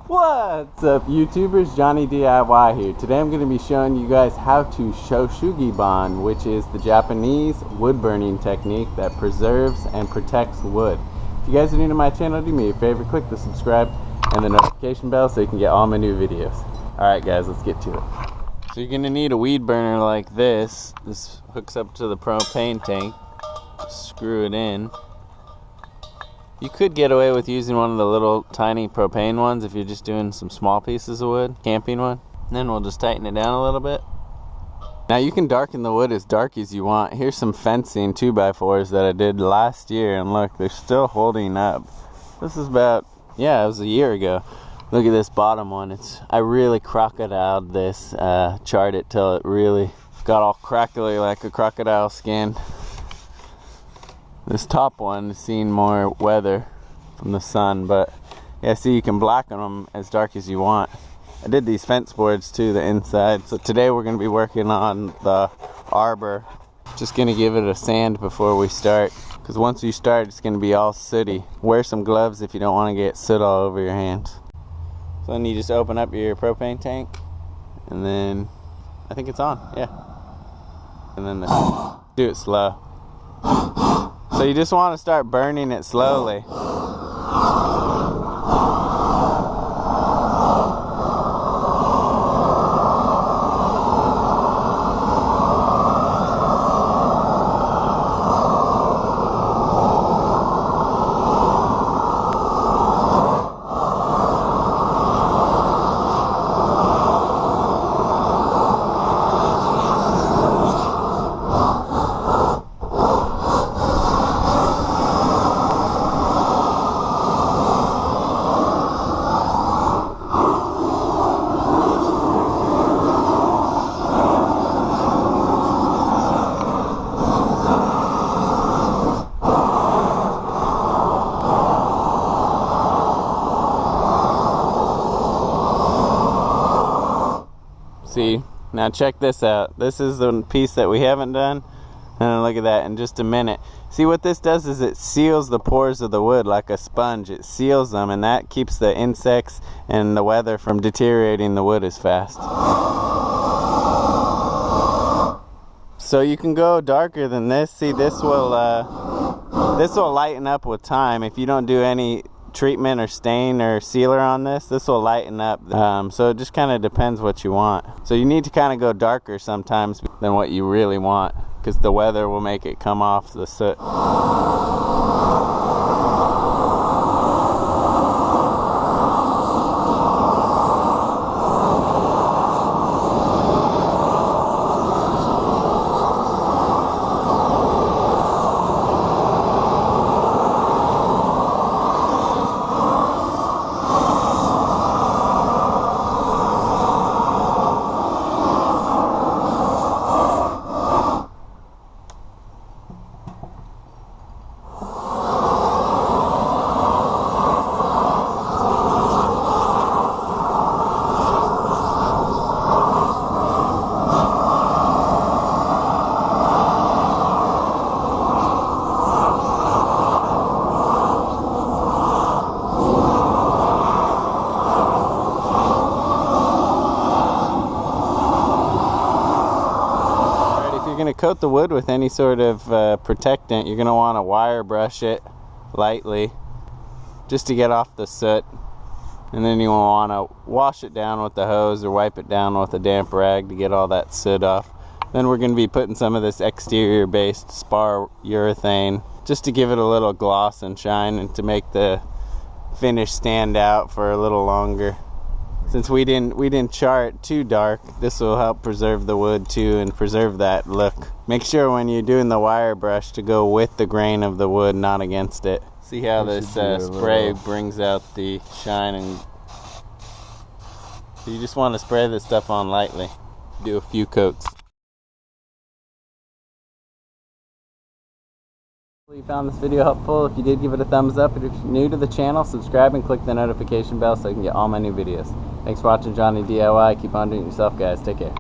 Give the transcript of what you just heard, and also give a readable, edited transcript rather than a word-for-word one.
What's up, YouTubers? Johnny DIY here. Today I'm going to be showing you guys how to Shou Sugi bond, which is the Japanese wood burning technique that preserves and protects wood. If you guys are new to my channel, do me a favor, click the subscribe and the notification bell so you can get all my new videos. Alright guys, let's get to it. So you're going to need a weed burner like this. This hooks up to the propane tank. Screw it in. You could get away with using one of the little tiny propane ones if you're just doing some small pieces of wood, camping one. And then we'll just tighten it down a little bit. Now you can darken the wood as dark as you want. Here's some fencing 2x4s that I did last year, and look, they're still holding up. This is about, it was a year ago. Look at this bottom one. I really crocodiled this, charred it till it really got all crackly like a crocodile skin. This top one has seen more weather from the sun, but yeah, see, you can blacken them as dark as you want. I did these fence boards too, the inside. So today we're going to be working on the arbor. Just going to give it a sand before we start, because once you start it's going to be all sooty. Wear some gloves if you don't want to get soot all over your hands. So then you just open up your propane tank, and then I think it's on, yeah. And then do it slow. So you just want to start burning it slowly. See, now check this out. This is the piece that we haven't done, and look at that in just a minute. See, what this does is it seals the pores of the wood like a sponge. It seals them, and that keeps the insects and the weather from deteriorating the wood as fast. So you can go darker than this. See, this will lighten up with time. If you don't do any treatment or stain or sealer on this will lighten up. So it just kind of depends what you want. So you need to kind of go darker sometimes than what you really want, because the weather will make it come off the soot. You're going to coat the wood with any sort of protectant. You're going to want to wire brush it lightly just to get off the soot, and then you want to wash it down with the hose or wipe it down with a damp rag to get all that soot off. Then we're going to be putting some of this exterior based spar urethane just to give it a little gloss and shine, and to make the finish stand out for a little longer. Since we didn't char it too dark, this will help preserve the wood too and preserve that look. Make sure when you're doing the wire brush to go with the grain of the wood, not against it. See how this spray brings out the shine, and so you just want to spray this stuff on lightly. Do a few coats. Hopefully you found this video helpful. If you did, give it a thumbs up, and if you're new to the channel, subscribe and click the notification bell so you can get all my new videos. Thanks for watching Johnny DIY. Keep on doing it yourself, guys. Take care.